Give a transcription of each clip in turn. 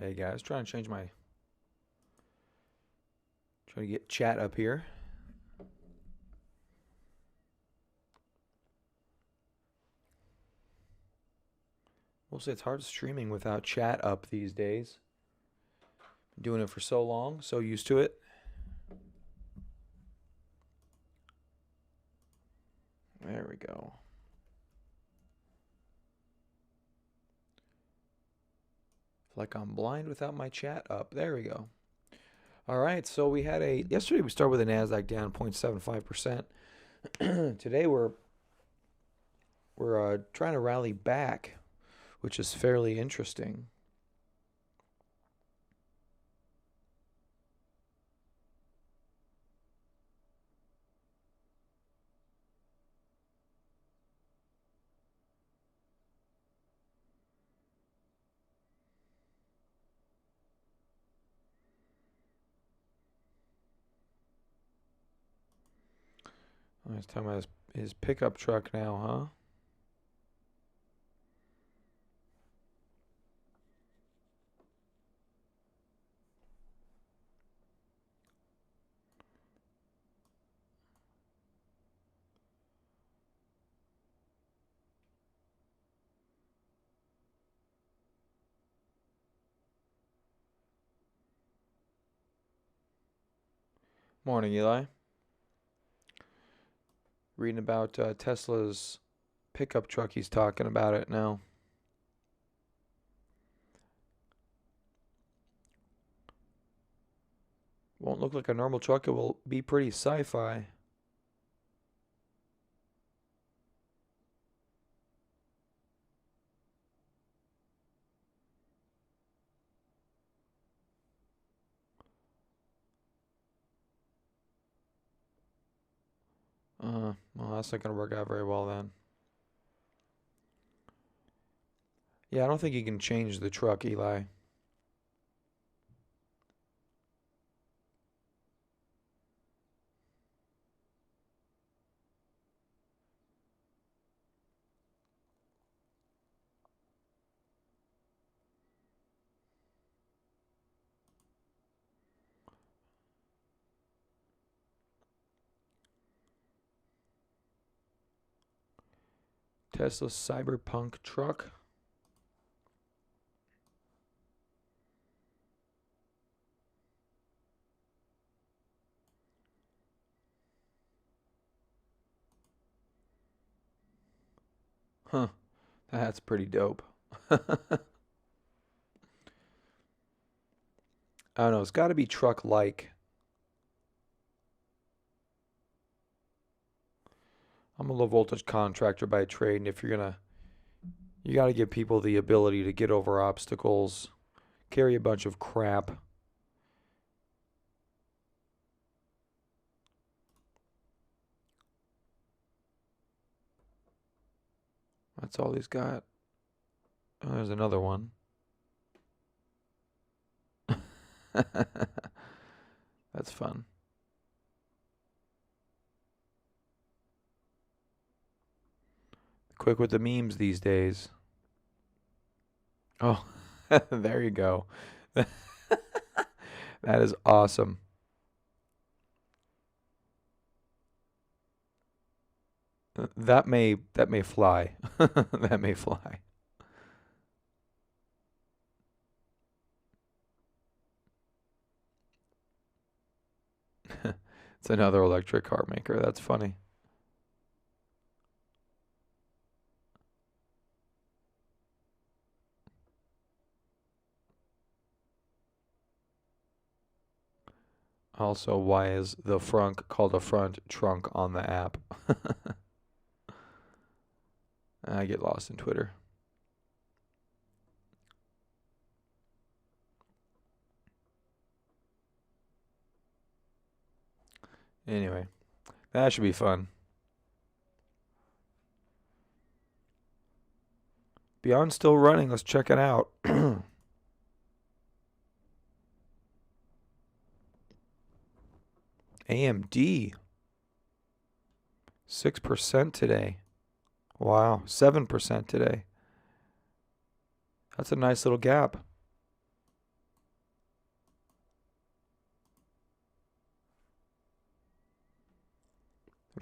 Hey guys, trying to get chat up here. We'll say it's hard streaming without chat up these days. Been doing it for so long, so used to it. There we go. Like I'm blind without my chat up. There we go. All right, so yesterday we started with the Nasdaq down 0.75%. Today we're trying to rally back, which is fairly interesting. Oh, he's talking about his pickup truck now, huh? Morning, Eli. Reading about Tesla's pickup truck. He's talking about it now. Won't look like a normal truck. It will be pretty sci-fi. Well, that's not going to work out very well then. Yeah, I don't think you can change the truck, Eli. Tesla Cyberpunk truck. Huh. That's pretty dope. I don't know. It's got to be truck-like. I'm a low voltage contractor by trade, and if you got to give people the ability to get over obstacles, carry a bunch of crap. That's all he's got. Oh, there's another one. That's fun. Quick with the memes these days. Oh, there you go. That is awesome. That may fly. That may fly. It's another electric car maker. That's funny. Also, why is the frunk called a front trunk on the app? I get lost in Twitter. Anyway, that should be fun. Beyond still running. Let's check it out. AMD 6% today. Wow, 7% today. That's a nice little gap.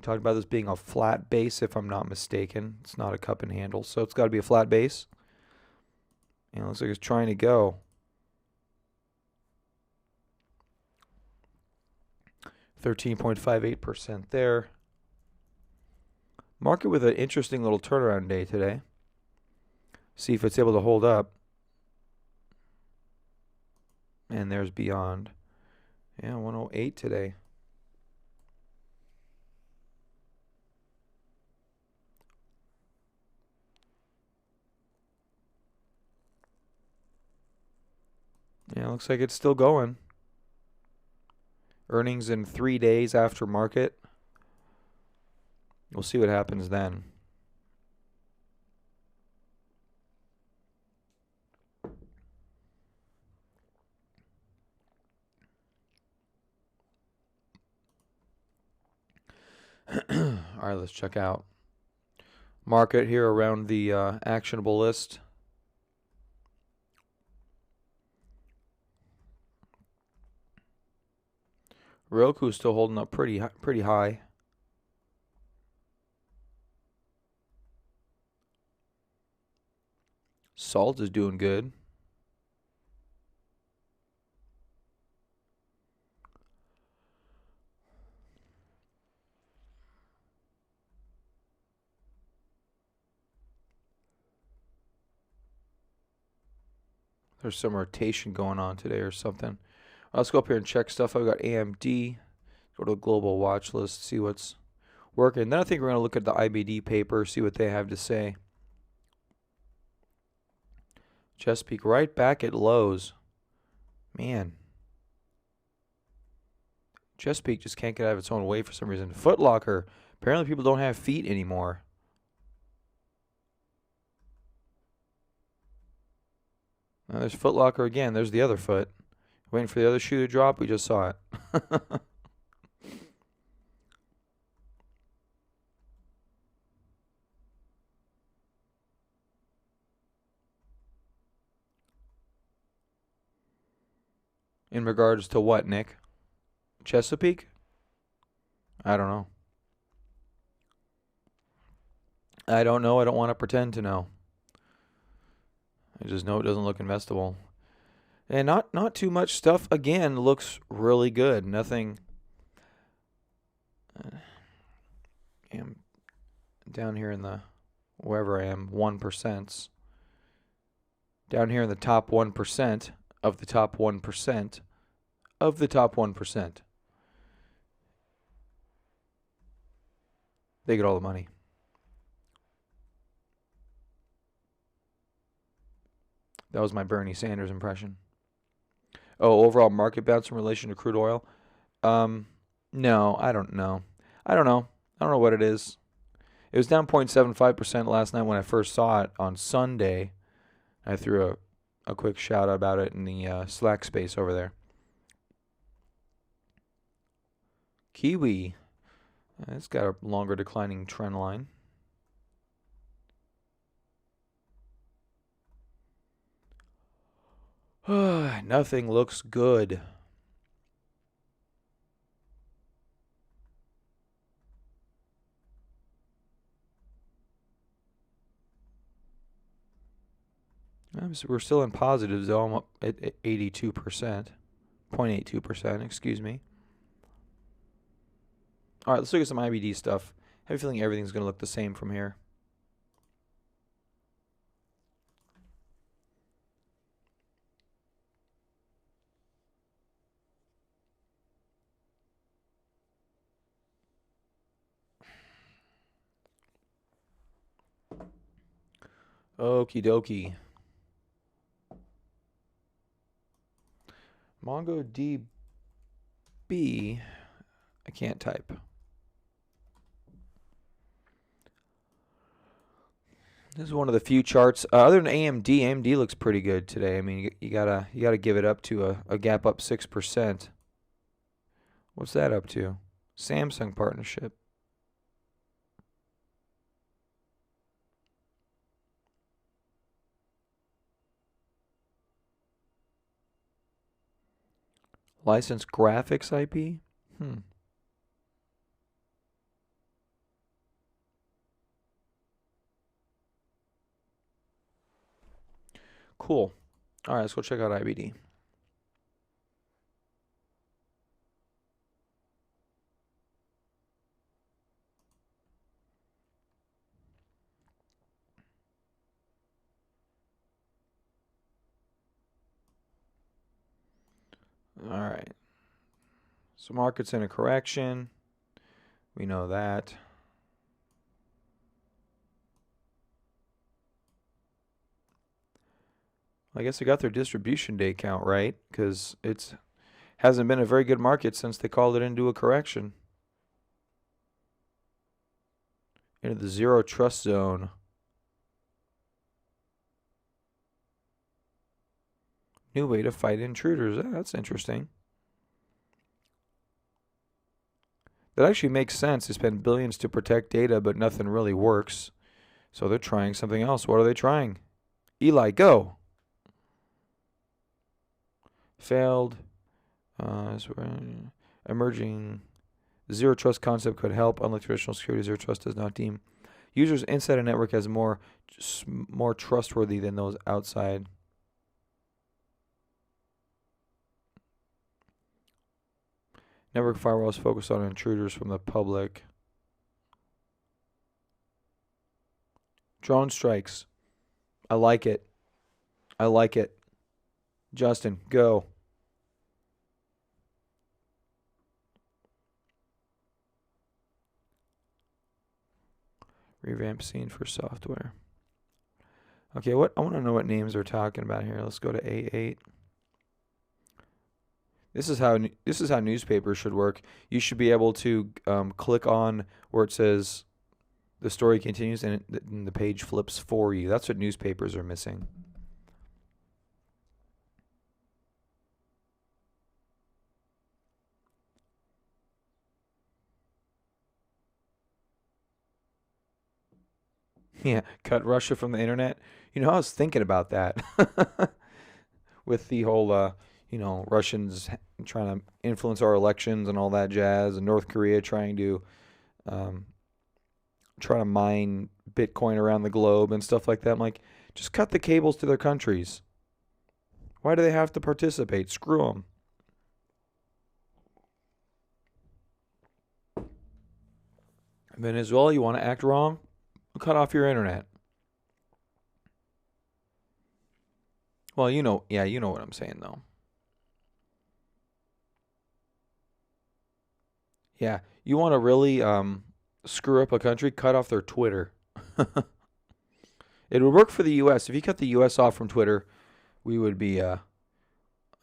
Talked about this being a flat base, if I'm not mistaken. It's not a cup and handle, so it's got to be a flat base. And it looks like it's trying to go. 13.58% there. Market with an interesting little turnaround day today. See if it's able to hold up. And there's Beyond. Yeah, 108 today. Yeah, looks like it's still going. Earnings in 3 days after market. We'll see what happens then. All right, let's check out market here around the actionable list. Roku's still holding up pretty high. Salt is doing good. There's some rotation going on today or something. Let's go up here and check stuff. I've got AMD. Go to the global watch list, see what's working. Then I think we're going to look at the IBD paper, see what they have to say. Chesapeake right back at lows. Man. Chesapeake just can't get out of its own way for some reason. Foot Locker. Apparently people don't have feet anymore. Now there's Foot Locker again. There's the other foot. Waiting for the other shoe to drop. We just saw it. In regards to what, Nick? Chesapeake? I don't know. I don't know. I don't want to pretend to know. I just know it doesn't look investable. And not too much stuff. Again, looks really good. Nothing. I'm down here in the, wherever I am, 1%. Down here in the top 1% of the top 1% of the top 1%. They get all the money. That was my Bernie Sanders impression. Oh, overall market bounce in relation to crude oil? No, I don't know. I don't know what it is. It was down 0.75% last night when I first saw it on Sunday. I threw a quick shout out about it in the Slack space over there. Kiwi. It's got a longer declining trend line. Nothing looks good. We're still in positives, though. I'm up at 82%. 0.82%, excuse me. All right, let's look at some IBD stuff. I have a feeling everything's going to look the same from here. Okie dokie. MongoDB. I can't type. This is one of the few charts. Other than AMD, AMD looks pretty good today. I mean, you gotta give it up to a gap up 6%. What's that up to? Samsung partnership. Licensed graphics IP? Cool. All right, let's go check out IBD. All right. So market's in a correction. We know that. I guess they got their distribution day count right because it's hasn't been a very good market since they called it into a correction. Into the zero trust zone. New way to fight intruders. That's interesting. That actually makes sense. They spend billions to protect data, but nothing really works. So they're trying something else. What are they trying? Eli, go. Failed. Emerging zero trust concept could help. Unlike traditional security, zero trust does not deem users inside a network as more trustworthy than those outside. Network firewalls focus on intruders from the public. Drone strikes. I like it. I like it. Justin, go. Revamp scene for software. Okay, I want to know what names they're talking about here. Let's go to A8. This is how newspapers should work. You should be able to click on where it says the story continues and the page flips for you. That's what newspapers are missing. Yeah, cut Russia from the internet. I was thinking about that with the whole, Russians trying to influence our elections and all that jazz, and North Korea trying to mine Bitcoin around the globe and stuff like that. I'm like, just cut the cables to their countries. Why do they have to participate? Screw them. Venezuela, you want to act wrong? Cut off your internet. Well, you know what I'm saying, though. Yeah, you want to really screw up a country? Cut off their Twitter. It would work for the U.S. If you cut the U.S. off from Twitter, we would be. I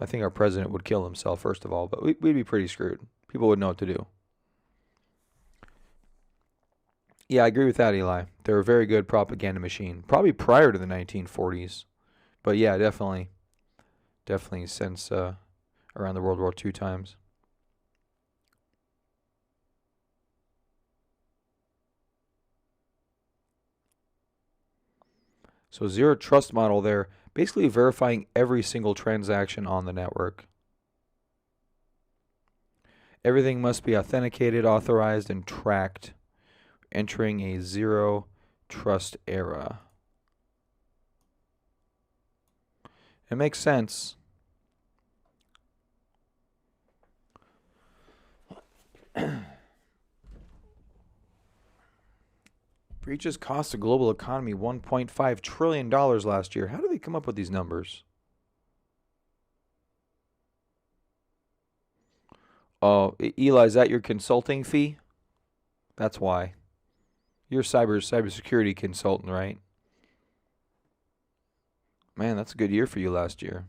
think our president would kill himself first of all, but we'd be pretty screwed. People would know what to do. Yeah, I agree with that, Eli. They're a very good propaganda machine. Probably prior to the 1940s, but yeah, definitely since around the World War II times. So zero trust model there, basically verifying every single transaction on the network. Everything must be authenticated, authorized, and tracked, entering a zero trust era. It makes sense. Breaches cost the global economy $1.5 trillion last year. How do they come up with these numbers? Oh, Eli, is that your consulting fee? That's why. You're a cybersecurity consultant, right? Man, that's a good year for you last year.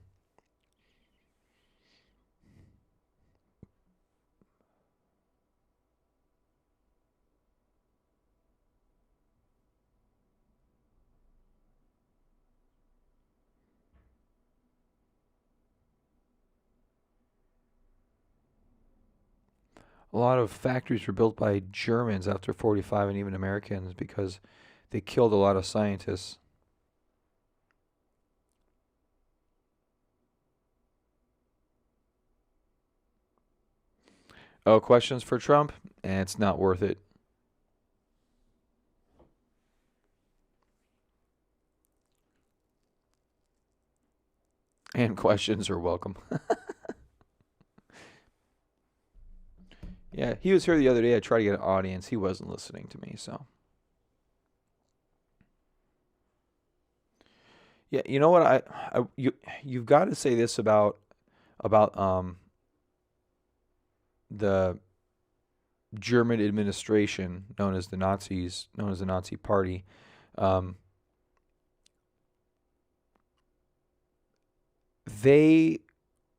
A lot of factories were built by Germans after 45 and even Americans because they killed a lot of scientists. Oh, questions for Trump? It's not worth it. And questions are welcome. Yeah, he was here the other day. I tried to get an audience. He wasn't listening to me, so. Yeah, you know what? You've got to say this about the German administration, known as the Nazis, known as the Nazi Party. Um, they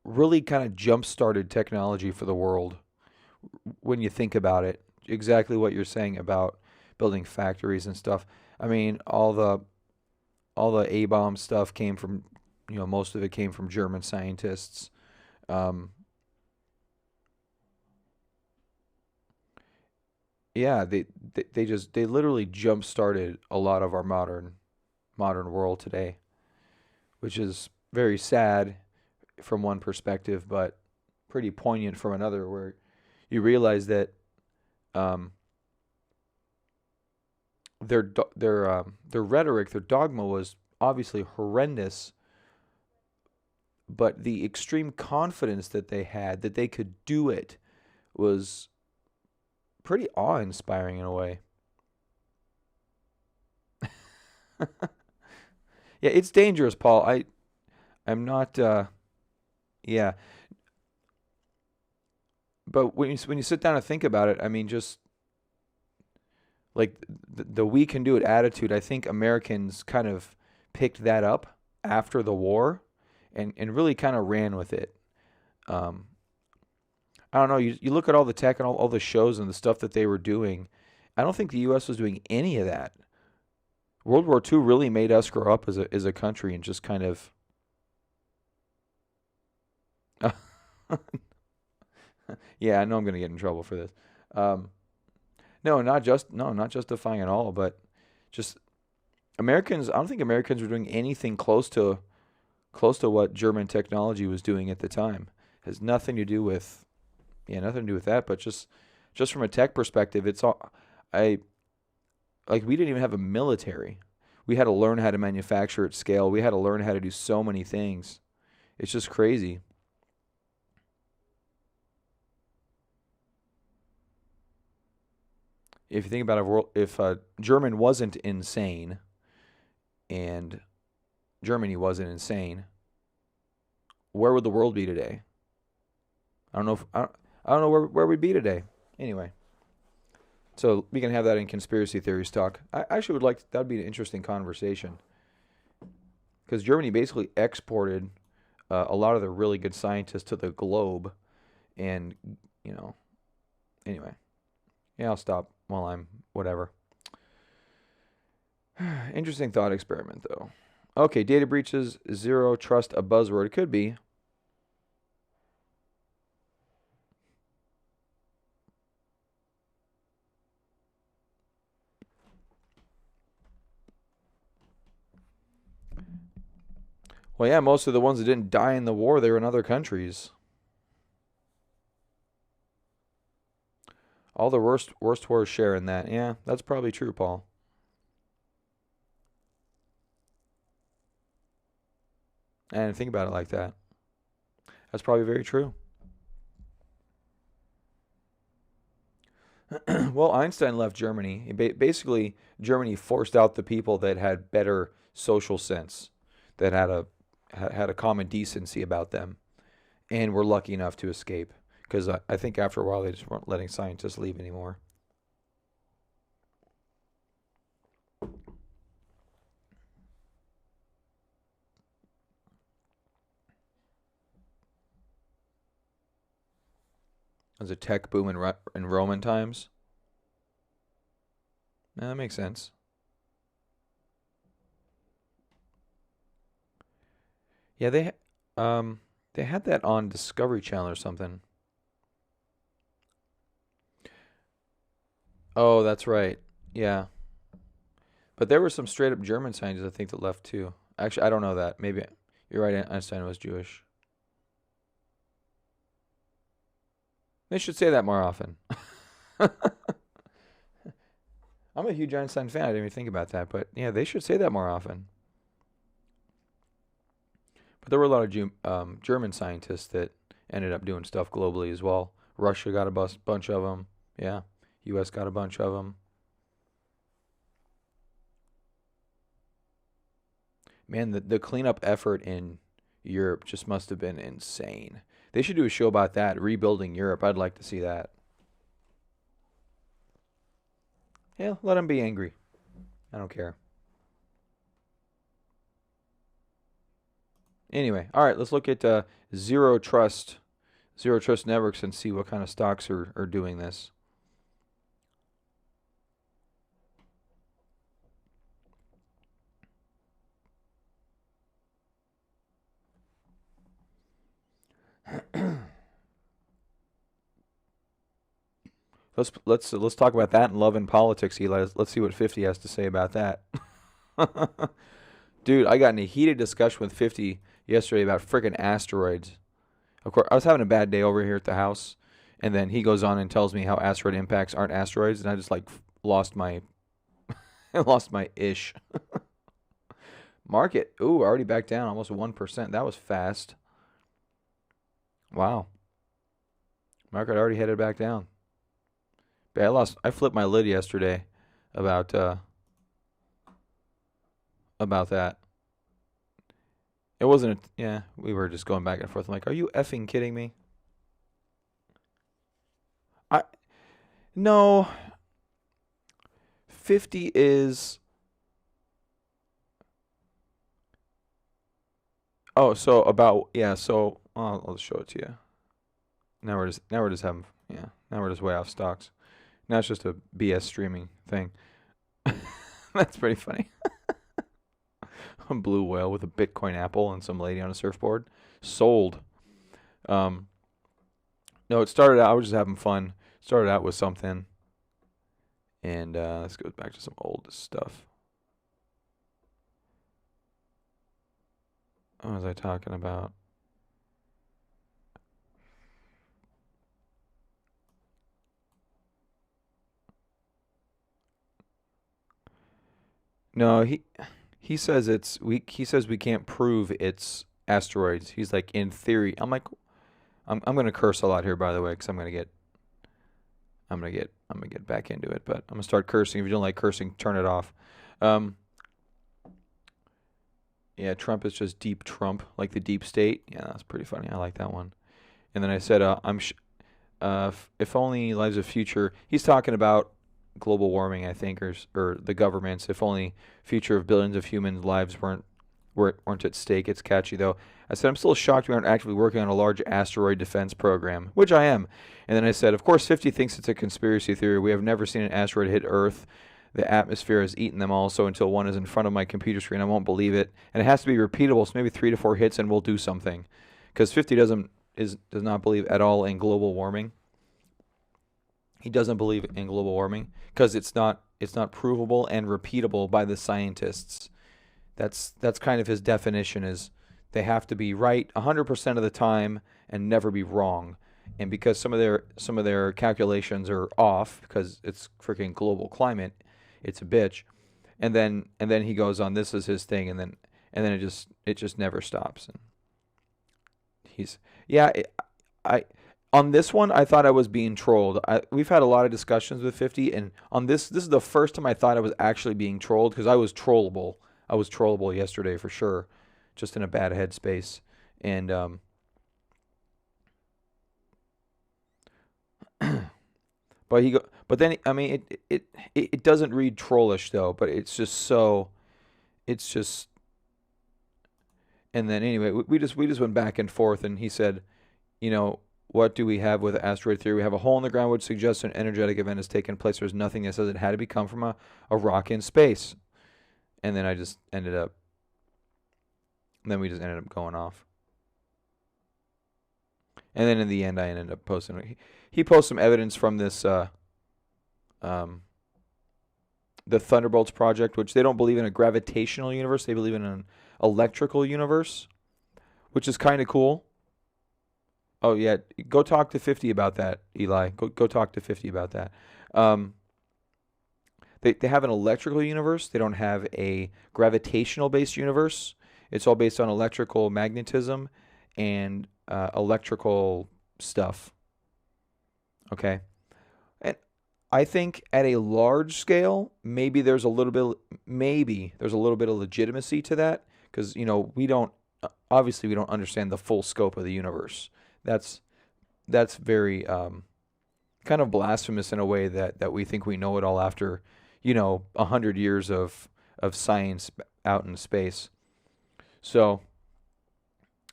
really kind of jump started technology for the world when you think about it. Exactly what you're saying about building factories and stuff. I mean, all the A bomb stuff came from, most of it came from German scientists. Um, yeah, they literally jump started a lot of our modern world today, which is very sad from one perspective, but pretty poignant from another, where you realize that um, their rhetoric, their dogma was obviously horrendous, but the extreme confidence that they had that they could do it was pretty awe-inspiring in a way. Yeah, it's dangerous, Paul. I'm not. Yeah, but when you sit down and think about it, I mean, just like the "we can do it" attitude, I think Americans kind of picked that up after the war, and really kind of ran with it. Um, I don't know. You look at all the tech and all the shows and the stuff that they were doing. I don't think the U.S. was doing any of that. World War II really made us grow up as a country and just kind of. Yeah, I know I'm going to get in trouble for this. Um, no, not justifying at all, but just Americans. I don't think Americans were doing anything close to what German technology was doing at the time. Has nothing to do with, yeah, nothing to do with that, but just from a tech perspective, it's all I like. We didn't even have a military. We had to learn how to manufacture at scale. We had to learn how to do so many things. It's just crazy. If you think about it, if German wasn't insane and Germany wasn't insane, where would the world be today? I don't know if I don't know where we'd be today. Anyway, so we can have that in conspiracy theories talk. I actually would like that'd be an interesting conversation because Germany basically exported a lot of the really good scientists to the globe, and you know, anyway, yeah, I'll stop while I'm whatever. Interesting thought experiment though. Okay, data breaches, zero trust, a buzzword. It could be. Well, yeah, most of the ones that didn't die in the war, they were in other countries. All the worst wars share in that. Yeah, that's probably true, Paul. And think about it like that. That's probably very true. Well, Einstein left Germany. Basically, Germany forced out the people that had better social sense, that had a common decency about them, and were lucky enough to escape. Because I think after a while they just weren't letting scientists leave anymore. There's a tech boom in Roman times. Yeah, that makes sense. Yeah, they had that on Discovery Channel or something. Oh, that's right. Yeah, but there were some straight up German scientists I think that left too. Actually, I don't know that. Maybe you're right. Einstein was Jewish. They should say that more often. I'm a huge Einstein fan. I didn't even think about that, but yeah, they should say that more often. But there were a lot of German scientists that ended up doing stuff globally as well. Russia got a bunch of them. Yeah, U.S. got a bunch of them. Man, the cleanup effort in Europe just must have been insane. They should do a show about that, rebuilding Europe. I'd like to see that. Yeah, let them be angry. I don't care. Anyway, all right, let's look at Zero Trust, Zero Trust Networks and see what kind of stocks are doing this. Let's talk about that and love and politics, Eli. Let's see what 50 has to say about that. Dude, I got in a heated discussion with 50 yesterday about freaking asteroids. Of course, I was having a bad day over here at the house, and then he goes on and tells me how asteroid impacts aren't asteroids, and I just like lost my lost my ish. Market, ooh, already back down almost 1%. That was fast. Wow. Market already headed back down. But I flipped my lid yesterday about about that. It wasn't yeah, we were just going back and forth. I'm like, "Are you effing kidding me?" I no, 50 is oh, so about yeah, so I'll show it to you. Now we're just having yeah, now we're just way off stocks. Now it's just a BS streaming thing. That's pretty funny. A blue whale with a Bitcoin apple and some lady on a surfboard. Sold. Um, no, it started out, I was just having fun. Started out with something. And let's go back to some old stuff. What was I talking about? No, he says he says we can't prove it's asteroids. He's like in theory. I'm like I'm gonna curse a lot here by the way because I'm gonna get back into it. But I'm gonna start cursing. If you don't like cursing, turn it off. Um, yeah, Trump is just deep Trump, like the deep state. Yeah, that's pretty funny. I like that one. And then I said, if only lives of future. He's talking about global warming, I think, or the governments. If only future of billions of human lives weren't at stake. It's catchy though. I said I'm still shocked we aren't actively working on a large asteroid defense program, which I am. And then I said, of course, 50 thinks it's a conspiracy theory. We have never seen an asteroid hit Earth. The atmosphere has eaten them all. So until one is in front of my computer screen, I won't believe it. And it has to be repeatable. So maybe 3 to 4 hits, and we'll do something. Because 50 does not believe at all in global warming. He doesn't believe in global warming because it's not provable and repeatable by the scientists. That's kind of his definition is they have to be right 100% of the time and never be wrong. And because some of their calculations are off because it's freaking global climate, it's a bitch. And then he goes on this is his thing and then it just never stops. And he's yeah, I on this one I thought I was being trolled. We've had a lot of discussions with 50 and on this is the first time I thought I was actually being trolled because I was trollable. I was trollable yesterday for sure, just in a bad headspace. And but then I mean it doesn't read trollish though, but it's just and then anyway we just went back and forth and he said, you know, what do we have with asteroid theory? We have a hole in the ground which suggests an energetic event has taken place. There's nothing that says it had to come from a rock in space. And then we just ended up going off. And then in the end, I ended up posting. He posted some evidence from this, um, the Thunderbolts project, which they don't believe in a gravitational universe. They believe in an electrical universe, which is kind of cool. Oh yeah, go talk to 50 about that, Eli. Go talk to 50 about that. Um, they have an electrical universe. They don't have a gravitational based universe. It's all based on electrical magnetism and electrical stuff. Okay. And I think at a large scale, maybe there's a little bit of legitimacy to that because we don't obviously we don't understand the full scope of the universe. That's that's very kind of blasphemous in a way that we think we know it all after 100 years of science out in space. So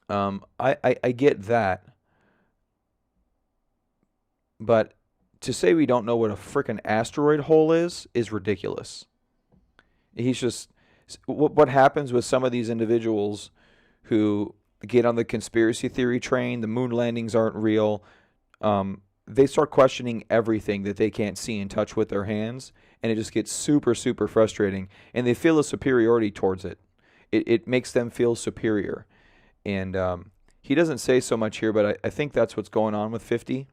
I get that, but to say we don't know what a frickin' asteroid hole is ridiculous. He's just what happens with some of these individuals who get on the conspiracy theory train. The moon landings aren't real. They start questioning everything that they can't see and touch with their hands, and it just gets super super frustrating. And they feel a superiority towards it. It makes them feel superior. And he doesn't say so much here, but I think that's what's going on with 50.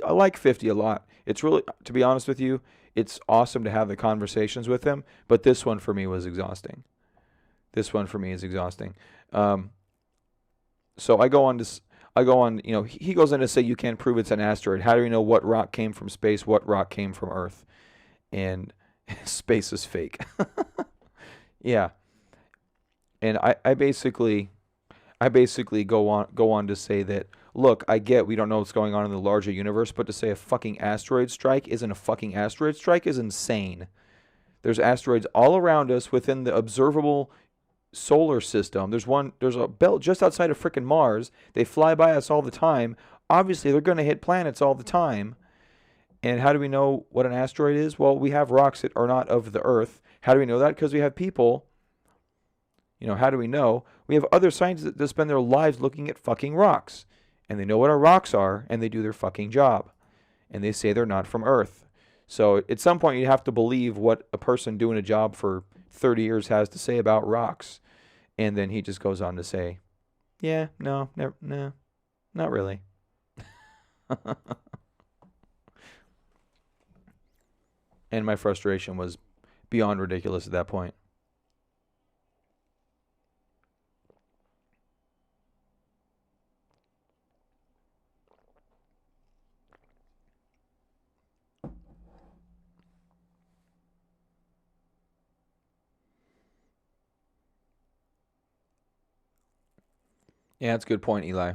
I like 50 a lot. It's really, to be honest with you, it's awesome to have the conversations with him, but this one for me was exhausting. This one for me is exhausting. So I go on, he goes in to say you can't prove it's an asteroid. How do we know what rock came from space, what rock came from Earth? And space is fake. Yeah. And I basically go on to say that, look, I get we don't know what's going on in the larger universe, but to say a fucking asteroid strike isn't a fucking asteroid strike is insane. There's asteroids all around us within the observable solar system. There's a belt just outside of frickin' Mars. They fly by us all the time. Obviously, they're going to hit planets all the time. And how do we know what an asteroid is? Well, we have rocks that are not of the Earth. How do we know that? Because we have people. How do we know? We have other scientists that spend their lives looking at fucking rocks. And they know what our rocks are, and they do their fucking job. And they say they're not from Earth. So at some point, you have to believe what a person doing a job for 30 years has to say about rocks. And then he just goes on to say, yeah, no, never, no, not really. And my frustration was beyond ridiculous at that point. Yeah, that's a good point, Eli.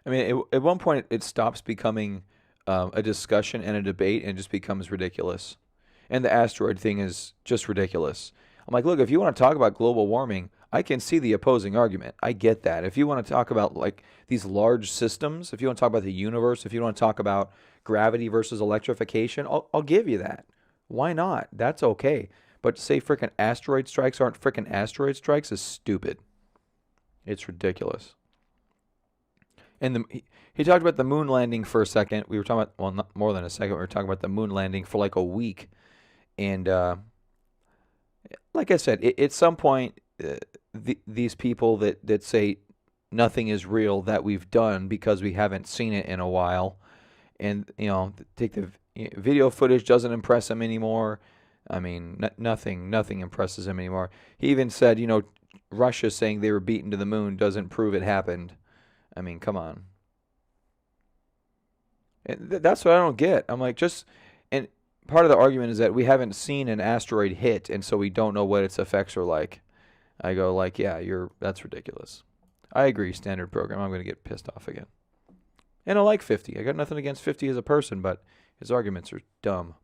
I mean, at one point, it stops becoming a discussion and a debate and just becomes ridiculous. And the asteroid thing is just ridiculous. I'm like, look, if you want to talk about global warming, I can see the opposing argument. I get that. If you want to talk about like these large systems, if you want to talk about the universe, if you want to talk about gravity versus electrification, I'll give you that. Why not? That's okay. But to say frickin' asteroid strikes aren't frickin' asteroid strikes is stupid. It's ridiculous. And he talked about the moon landing for a second. We were talking about, well, not more than a second. We were talking about the moon landing for like a week. And like I said, at some point, these people that say nothing is real that we've done because we haven't seen it in a while, and take the video footage doesn't impress them anymore. I mean, nothing impresses him anymore. He even said, Russia saying they were beaten to the moon doesn't prove it happened. I mean, come on. And that's what I don't get. I'm like, and part of the argument is that we haven't seen an asteroid hit, and so we don't know what its effects are like. I go like, yeah, that's ridiculous. I agree, standard program. I'm going to get pissed off again. And I like 50. I got nothing against 50 as a person, but his arguments are dumb.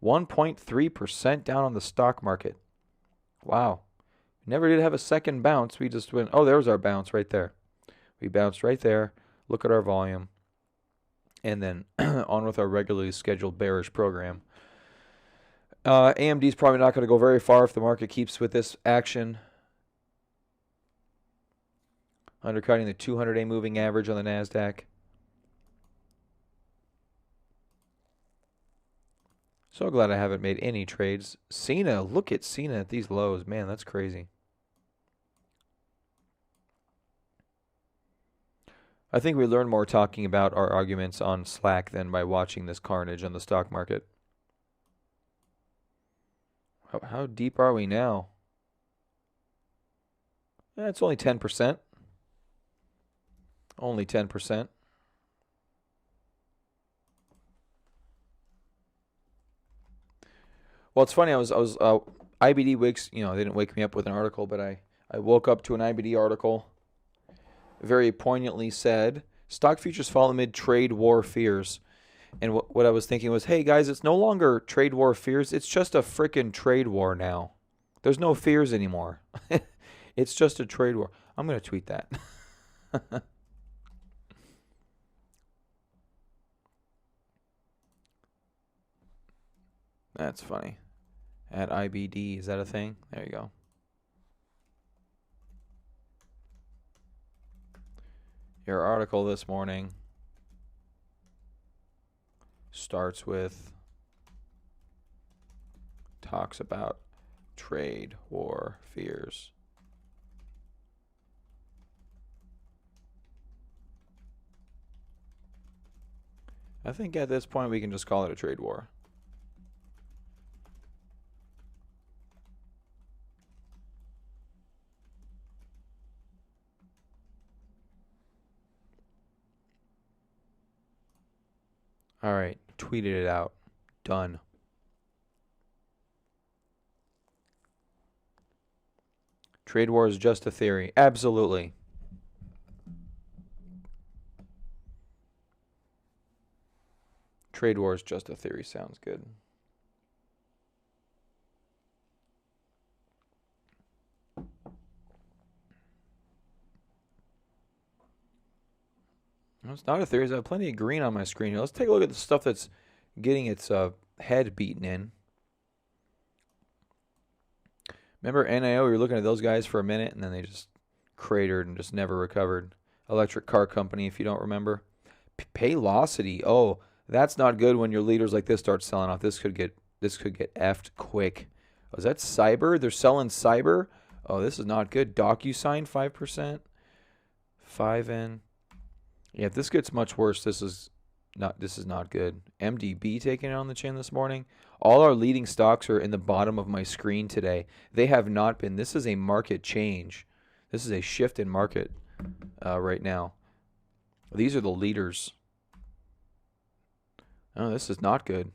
1.3% down on the stock market. Wow. Never did have a second bounce. We just went, oh, there's our bounce right there. We bounced right there. Look at our volume. And then on with our regularly scheduled bearish program. AMD is probably not going to go very far if the market keeps with this action. Undercutting the 200-day moving average on the NASDAQ. So glad I haven't made any trades. Cena, look at Cena at these lows. Man, that's crazy. I think we learn more talking about our arguments on Slack than by watching this carnage on the stock market. How deep are we now? It's only 10%. Only 10%. Well, it's funny. I was IBD wakes. They didn't wake me up with an article, but I woke up to an IBD article. Very poignantly said, stock futures fall amid trade war fears. And what I was thinking was, hey guys, it's no longer trade war fears. It's just a frickin' trade war now. There's no fears anymore. It's just a trade war. I'm gonna tweet that. That's funny. At IBD, is that a thing? There you go. Your article this morning starts with, talks about trade war fears. I think at this point we can just call it a trade war. All right, tweeted it out. Done. Trade war is just a theory. Absolutely. Trade war is just a theory. Sounds good. No, it's not a theory. I have plenty of green on my screen here. Let's take a look at the stuff that's getting its head beaten in. Remember NIO? We were looking at those guys for a minute, and then they just cratered and just never recovered. Electric car company, if you don't remember. Paylocity. Oh, that's not good when your leaders like this start selling off. This could get effed quick. Oh, is that Cyber? They're selling Cyber. Oh, this is not good. DocuSign 5%. 5N. Yeah, if this gets much worse, this is not good. MDB taking it on the chin this morning. All our leading stocks are in the bottom of my screen today. They have not been. This is a market change. This is a shift in market right now. These are the leaders. Oh, this is not good.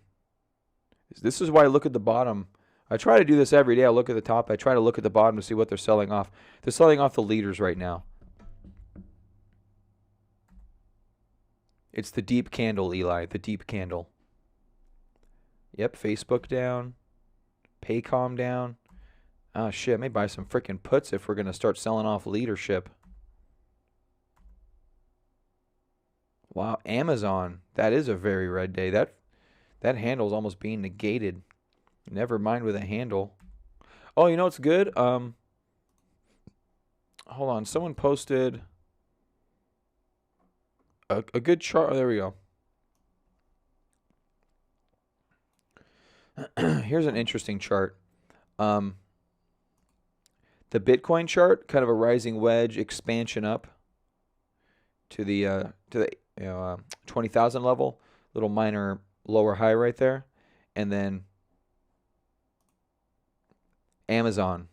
This is why I look at the bottom. I try to do this every day. I look at the top. I try to look at the bottom to see what they're selling off. They're selling off the leaders right now. It's the deep candle, Eli. The deep candle. Yep, Facebook down. Paycom down. Oh, shit. I may buy some freaking puts if we're going to start selling off leadership. Wow, Amazon. That is a very red day. That handle's almost being negated. Never mind with a handle. Oh, you know what's good? Hold on. Someone posted a good chart. Oh, there we go. Here's an interesting chart. The Bitcoin chart, kind of a rising wedge expansion up to the 20,000 level, little minor lower high right there, and then Amazon,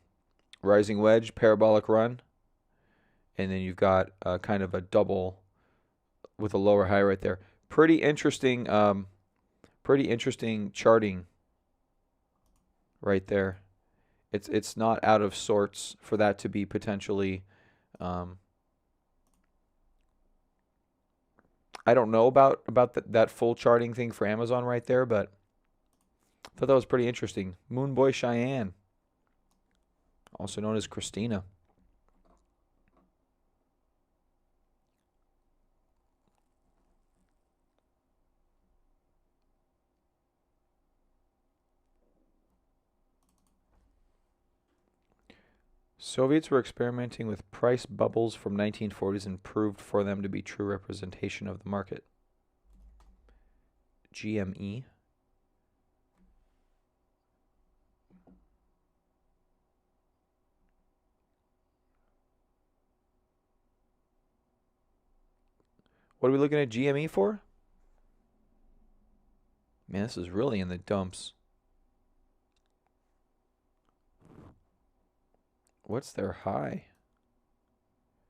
rising wedge, parabolic run, and then you've got kind of a double with a lower high right there. Pretty interesting charting right there. It's not out of sorts for that to be potentially. I don't know about that full charting thing for Amazon right there, but I thought that was pretty interesting. Moonboy Cheyenne, also known as Christina. Soviets were experimenting with price bubbles from 1940s and proved for them to be true representation of the market. GME. What are we looking at GME for? Man, this is really in the dumps. What's their high?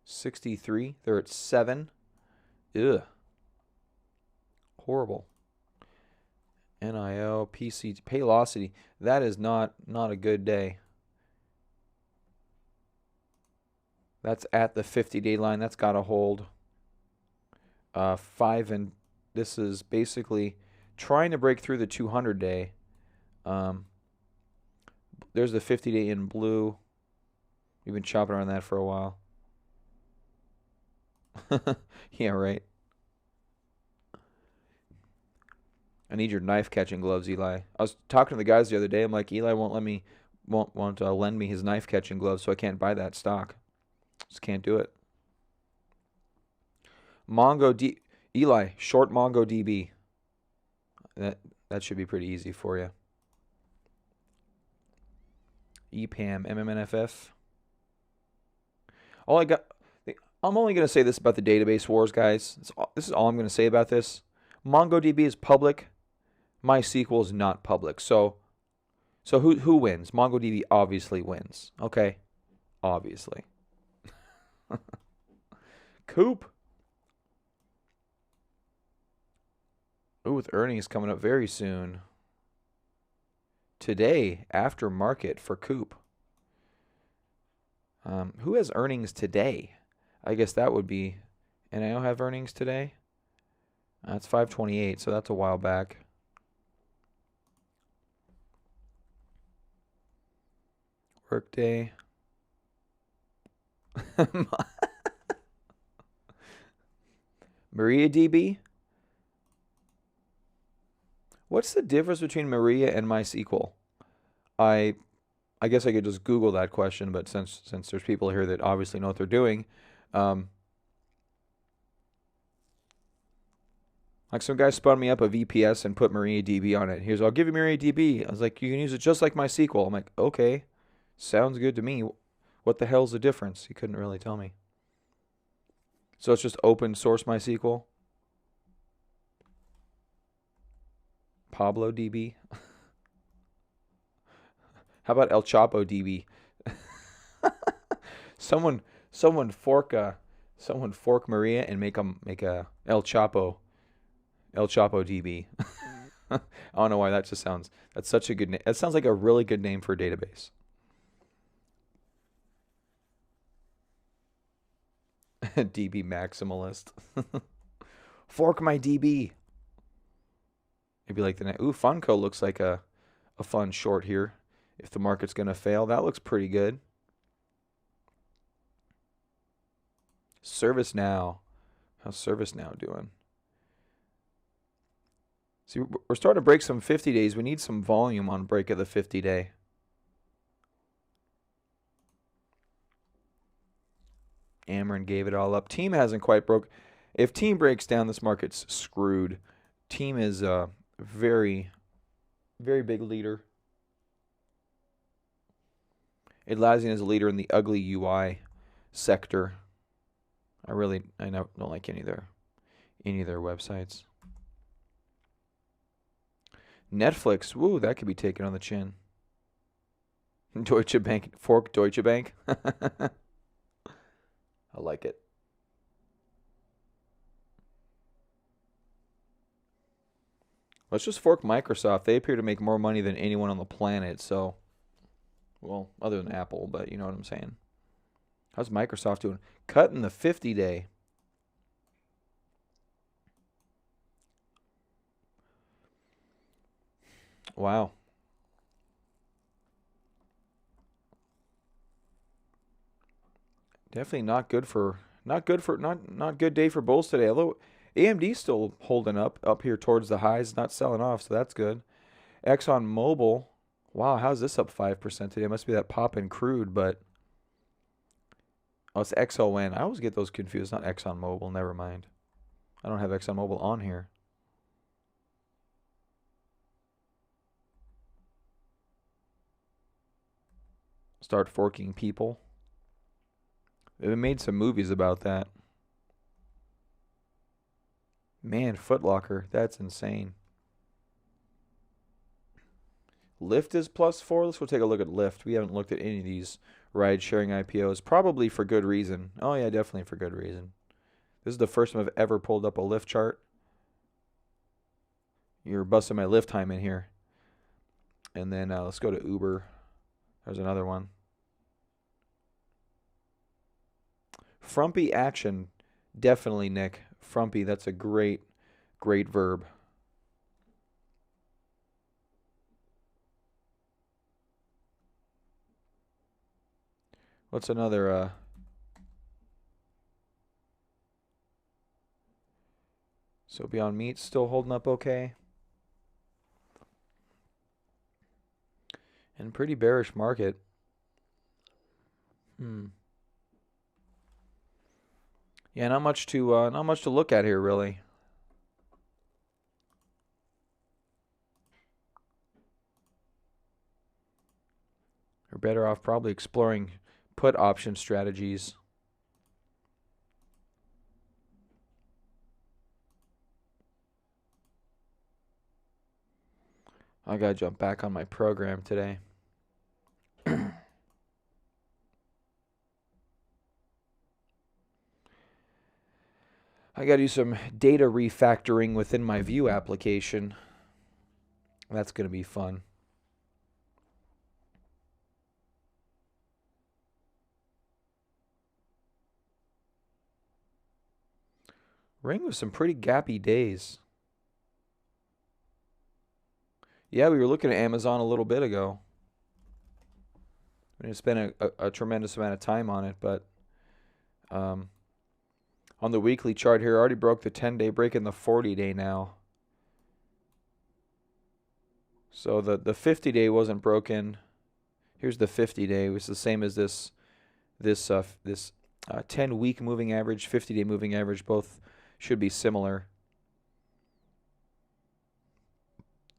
63. They're at 7. Ugh. Horrible. NIO, PC, Paylocity. That is not a good day. That's at the 50-day line. That's got to hold. 5 and this is basically trying to break through the 200-day. There's the 50-day in blue. We've been chopping around that for a while. Yeah, right. I need your knife catching gloves, Eli. I was talking to the guys the other day. I'm like, Eli won't lend me his knife catching gloves, so I can't buy that stock. Just can't do it. Eli, short MongoDB. That should be pretty easy for you. EPAM, MMNFF. I'm only going to say this about the database wars, guys. This is all I'm going to say about this. MongoDB is public. MySQL is not public. So who wins? MongoDB obviously wins. Okay? Obviously. Coop. Ooh, with earnings coming up very soon. Today, after market for Coop. Who has earnings today? I guess that would be NIO have earnings today. That's 5/28, so that's a while back. Workday. MariaDB. What's the difference between Maria and MySQL? I guess I could just Google that question, but since there's people here that obviously know what they're doing, like some guy spun me up a VPS and put MariaDB on it. I'll give you MariaDB. I was like, you can use it just like MySQL. I'm like, okay, sounds good to me. What the hell's the difference? He couldn't really tell me. So it's just open source MySQL. Pablo DB. How about El Chapo DB? someone fork Maria and make a El Chapo DB. I don't know why that just sounds. That's such a good name. That sounds like a really good name for a database. DB maximalist. Fork my DB. Maybe like the ooh, Funko looks like a fun short here. If the market's gonna fail, that looks pretty good. ServiceNow. How's ServiceNow doing? See, we're starting to break some 50 days. We need some volume on break of the 50-day. Ameren gave it all up. Team hasn't quite broke. If Team breaks down, this market's screwed. Team is a very, very big leader. Atlassian is a leader in the ugly UI sector. I don't like any of their websites. Netflix, woo, that could be taken on the chin. Deutsche Bank, fork Deutsche Bank. I like it. Let's just fork Microsoft. They appear to make more money than anyone on the planet, so, well, other than Apple, but you know what I'm saying. How's Microsoft doing? Cutting the 50-day. Wow. Definitely not good day for bulls today. Although AMD's still holding up here towards the highs, not selling off, so that's good. Exxon Mobil, wow, how's this up 5% today? It must be that pop in crude, but oh, it's XON. I always get those confused. Not Exxon Mobil. Never mind. I don't have Exxon Mobil on here. Start forking people. They made some movies about that. Man, Foot Locker. That's insane. Lyft is +4. Let's go take a look at Lyft. We haven't looked at any of these ride-sharing IPOs, probably for good reason. Oh yeah, definitely for good reason. This is the first time I've ever pulled up a Lyft chart. You're busting my Lyft time in here. And then let's go to Uber. There's another one. Frumpy action. Definitely, Nick. Frumpy, that's a great verb. What's another? So Beyond Meat still holding up okay. And pretty bearish market. Yeah, not much to look at here really. We're better off probably exploring put option strategies. I gotta jump back on my program today. I gotta do some data refactoring within my View application. That's gonna be fun. Ring with some pretty gappy days. Yeah, we were looking at Amazon a little bit ago. We didn't spend a tremendous amount of time on it, but on the weekly chart here, already broke the 10-day, breaking the 40-day now. So the 50-day wasn't broken. Here's the 50-day. It's the same as this 10-week moving average, 50-day moving average. Both should be similar.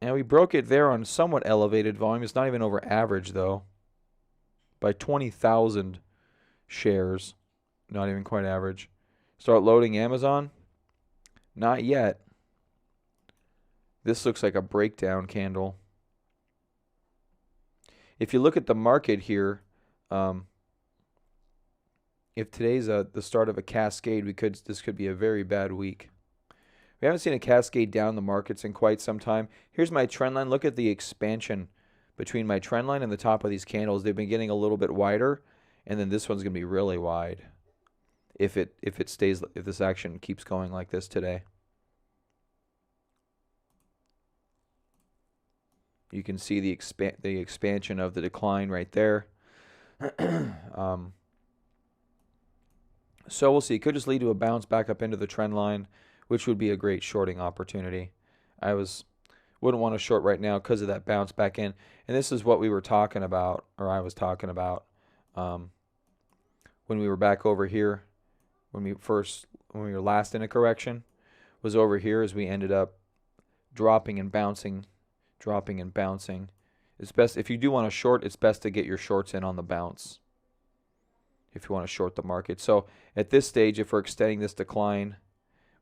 And we broke it there on somewhat elevated volume. It's not even over average, though, by 20,000 shares. Not even quite average. Start loading Amazon? Not yet. This looks like a breakdown candle. If you look at the market here, if today's the start of a cascade, this could be a very bad week. We haven't seen a cascade down the markets in quite some time. Here's my trend line. Look at the expansion between my trend line and the top of these candles. They've been getting a little bit wider, and then this one's going to be really wide if this action keeps going like this today. You can see the expansion of the decline right there. So we'll see. It could just lead to a bounce back up into the trend line, which would be a great shorting opportunity. Wouldn't want to short right now because of that bounce back in. And this is what we were talking about, or I was talking about, when we were back over here, when we were last in a correction, was over here as we ended up dropping and bouncing. It's best, if you do want to short, it's best to get your shorts in on the bounce if you want to short the market. So at this stage, if we're extending this decline,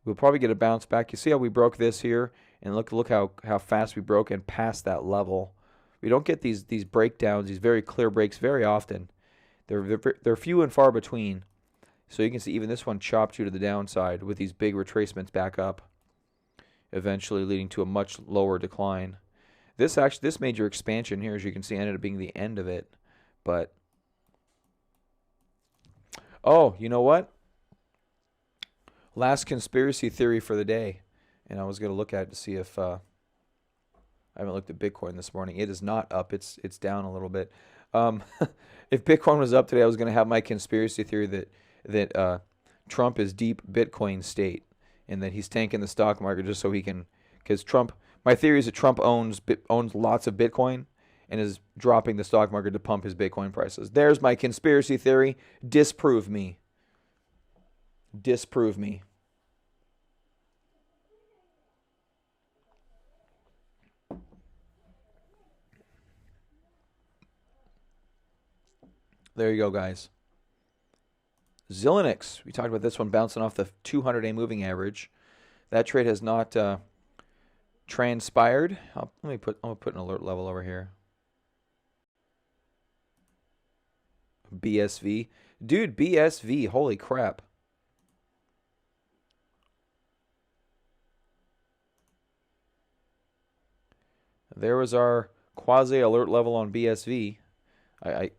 we'll probably get a bounce back. You see how we broke this here? And look how fast we broke and past that level. We don't get these breakdowns, these very clear breaks very often. They're few and far between. So you can see even this one chopped you to the downside with these big retracements back up, eventually leading to a much lower decline. This major expansion here, as you can see, ended up being the end of it. But oh, you know what? Last conspiracy theory for the day. And I was going to look at it to see if I haven't looked at Bitcoin this morning. It is not up. It's down a little bit. If Bitcoin was up today, I was going to have my conspiracy theory that Trump is deep Bitcoin state and that he's tanking the stock market just so he can, because my theory is that Trump owns lots of Bitcoin and is dropping the stock market to pump his Bitcoin prices. There's my conspiracy theory. Disprove me. Disprove me. There you go, guys. Zilinix. We talked about this one bouncing off the 200-day moving average. That trade has not transpired. I'm gonna put an alert level over here. BSV. Dude, BSV. Holy crap. There was our quasi alert level on BSV. I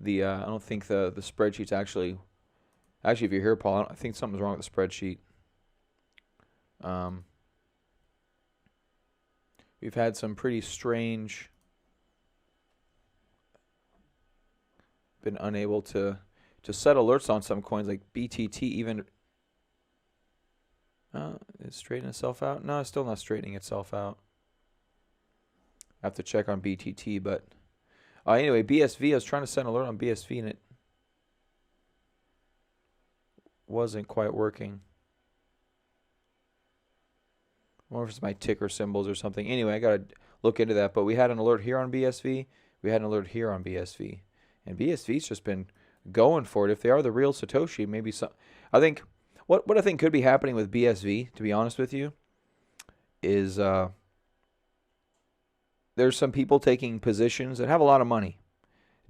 don't think the spreadsheet's actually if you're here, Paul, I think something's wrong with the spreadsheet. We've had some pretty strange. Been unable to set alerts on some coins like BTT even. It's straightening itself out. No, it's still not straightening itself out. I have to check on BTT, but anyway, BSV. I was trying to set an alert on BSV and it wasn't quite working. I wonder if it's my ticker symbols or something. Anyway, I gotta look into that. But we had an alert here on BSV. We had an alert here on BSV, and BSV's just been going for it. If they are the real Satoshi, maybe some. I think what I think could be happening with BSV, to be honest with you, is there's some people taking positions that have a lot of money,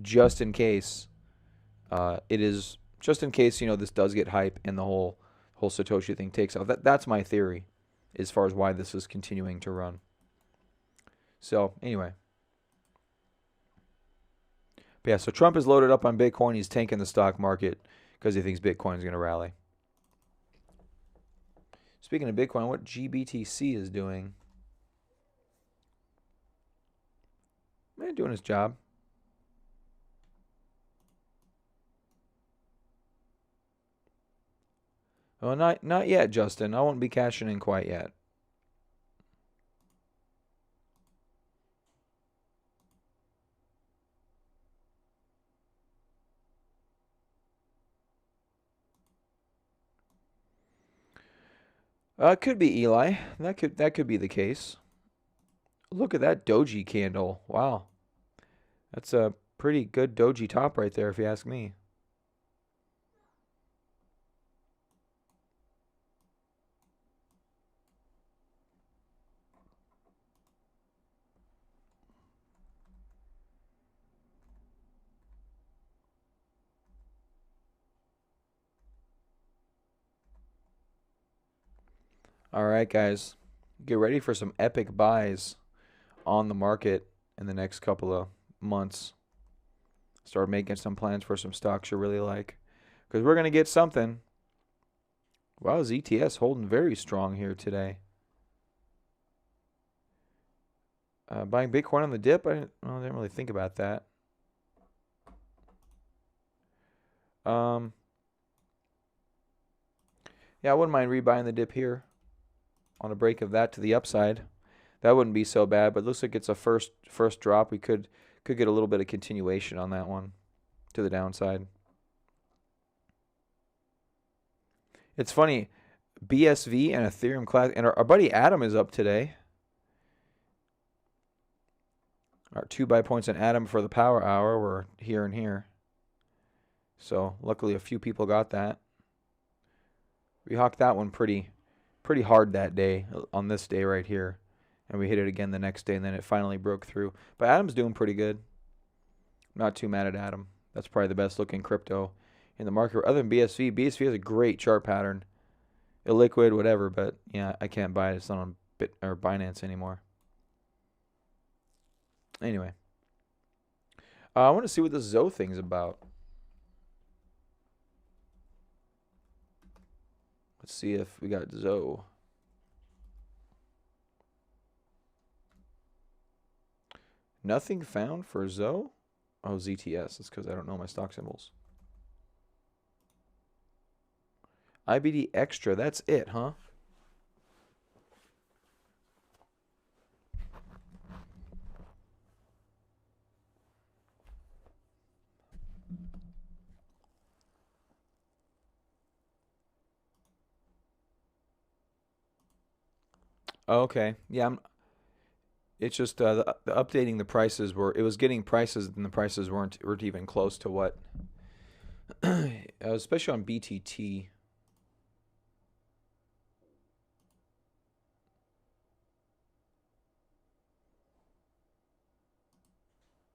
just in case this does get hype and the whole Satoshi thing takes off. That's my theory, as far as why this is continuing to run. So anyway. But yeah, so Trump is loaded up on Bitcoin. He's tanking the stock market because he thinks Bitcoin is going to rally. Speaking of Bitcoin, what GBTC is doing. Man, doing his job. Well, not yet, Justin. I won't be cashing in quite yet. It could be Eli. That could be the case. Look at that doji candle. Wow. That's a pretty good doji top right there, if you ask me. All right, guys. Get ready for some epic buys on the market in the next couple of months. Start making some plans for some stocks you really like, because we're going to get something. Wow, ZTS holding very strong here today. Buying Bitcoin on the dip? I didn't really think about that. Yeah, I wouldn't mind rebuying the dip here on a break of that to the upside. That wouldn't be so bad, but it looks like it's a first drop. We could get a little bit of continuation on that one to the downside. It's funny, BSV and Ethereum Class, and our buddy Adam is up today. Our 2 buy points on Adam for the power hour were here and here. So luckily a few people got that. We hawked that one pretty hard that day, on this day right here. And we hit it again the next day, and then it finally broke through. But Adam's doing pretty good. Not too mad at Adam. That's probably the best looking crypto in the market. Other than BSV, BSV has a great chart pattern. Illiquid, whatever, but yeah, I can't buy it. It's not on Binance anymore. Anyway. I want to see what this Zoe thing's about. Let's see if we got Zoe. Nothing found for Zoe? Oh, ZTS. That's because I don't know my stock symbols. IBD Extra. That's it, huh? Okay. Yeah, it's just the updating the prices it was getting prices and the prices weren't even close to what, especially on BTT.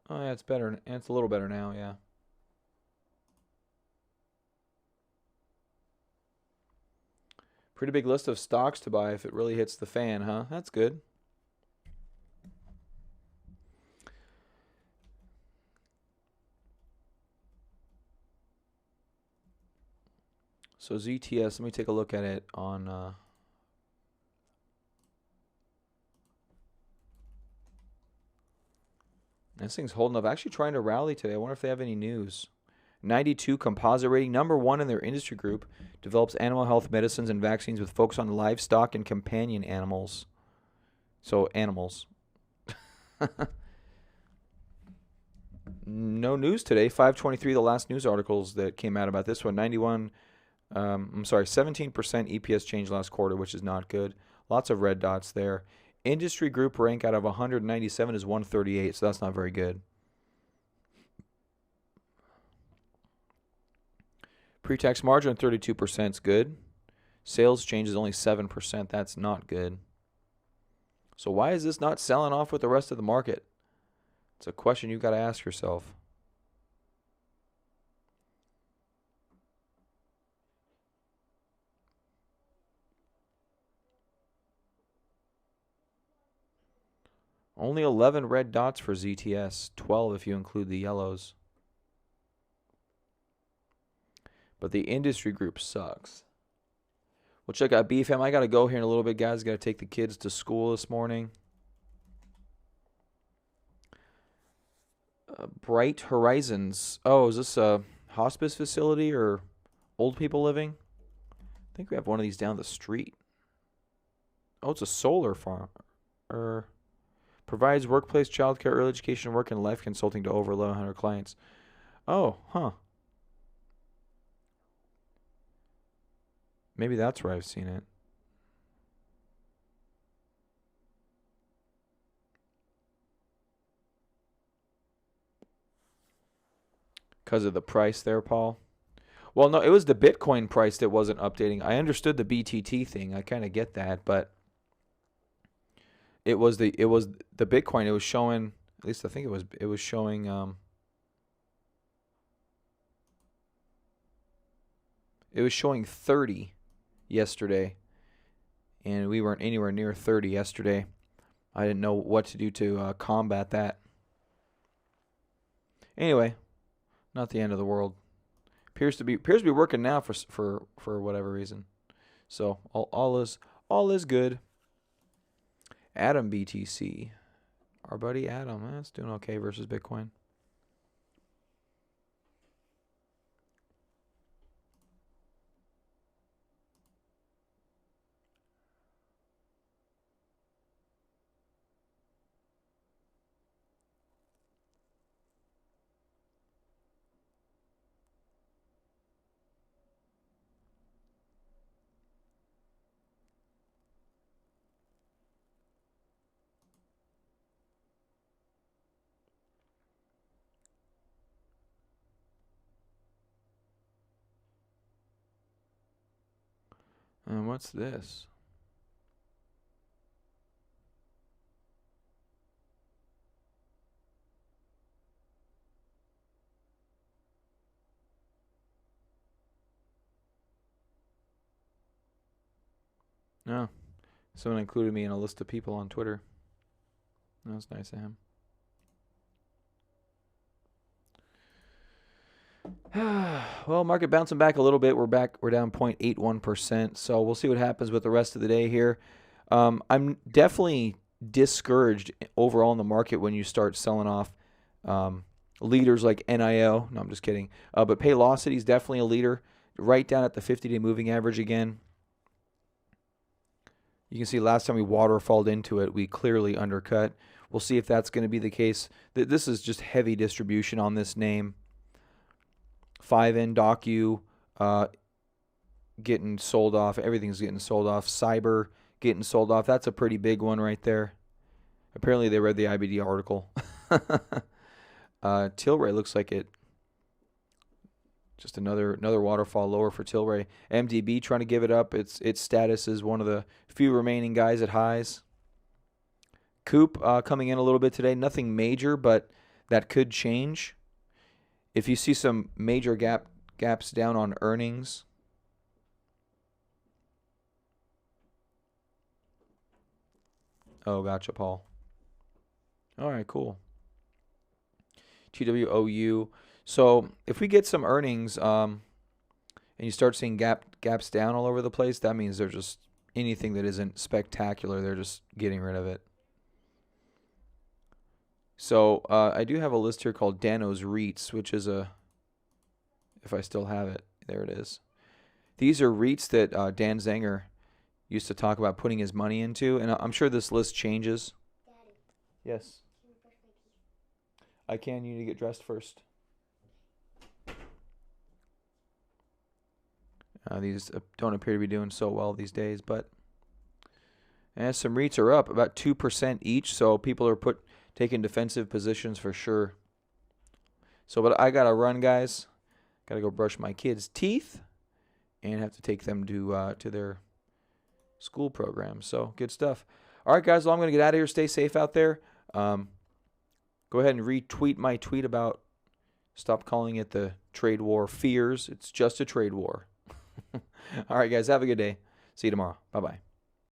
Oh, yeah, it's better. It's a little better now, yeah. Pretty big list of stocks to buy if it really hits the fan, huh? That's good. So ZTS, let me take a look at it on... This thing's holding up. Actually trying to rally today. I wonder if they have any news. 92 composite rating. Number 1 in their industry group. Develops animal health medicines and vaccines with focus on livestock and companion animals. So, animals. No news today. 523, the last news articles that came out about this one. 17% EPS change last quarter, which is not good. Lots of red dots there. Industry group rank out of 197 is 138, so that's not very good. Pre-tax margin 32% is good. Sales change is only 7%. That's not good. So why is this not selling off with the rest of the market? It's a question you've got to ask yourself. Only 11 red dots for ZTS, 12 if you include the yellows. But the industry group sucks. We'll check out BFM. I got to go here in a little bit, guys. Got to take the kids to school this morning. Bright Horizons. Oh, is this a hospice facility or old people living? I think we have one of these down the street. Oh, it's a solar farm. Provides workplace, childcare, early education, work, and life consulting to over 1,100 clients. Oh, huh. Maybe that's where I've seen it. Because of the price there, Paul? Well, no, it was the Bitcoin price that wasn't updating. I understood the BTT thing. I kind of get that, but it was the Bitcoin. It was showing, at least I think it was showing it was showing 30 yesterday, and we weren't anywhere near 30 yesterday. I didn't know what to do to combat that. Anyway, not the end of the world. Appears to be working now for whatever reason. So all is good. Atom BTC, our buddy Atom, that's doing okay versus Bitcoin. And what's this? Oh, someone included me in a list of people on Twitter. That was nice of him. Well, market bouncing back a little bit. We're down 0.81%. So we'll see what happens with the rest of the day here. I'm definitely discouraged overall in the market when you start selling off leaders like NIO. No, I'm just kidding. But Paylocity is definitely a leader. Right down at the 50-day moving average again. You can see last time we waterfalled into it, we clearly undercut. We'll see if that's going to be the case. This is just heavy distribution on this name. 5N Docu getting sold off. Everything's getting sold off. Cyber getting sold off. That's a pretty big one right there. Apparently they read the IBD article. Tilray looks like it. Just another waterfall lower for Tilray. MDB trying to give it up. Its status is one of the few remaining guys at highs. Coop coming in a little bit today. Nothing major, but that could change. If you see some major gaps down on earnings, Oh, gotcha, Paul. All right, cool. TWOU. So if we get some earnings, and you start seeing gaps down all over the place, that means they're just anything that isn't spectacular, they're just getting rid of it. So I do have a list here called Dano's REITs, which is if I still have it, there it is. These are REITs that Dan Zenger used to talk about putting his money into, and I'm sure this list changes. Daddy, Yes, can you brush my teeth? I can. You need to get dressed first. These don't appear to be doing so well these days, but some REITs are up about 2% each, so people are taking defensive positions for sure. So, but I gotta run, guys. Gotta go brush my kids' teeth, and have to take them to their school program. So, good stuff. All right, guys. Well, I'm gonna get out of here. Stay safe out there. Go ahead and retweet my tweet about stop calling it the trade war fears. It's just a trade war. All right, guys. Have a good day. See you tomorrow. Bye-bye.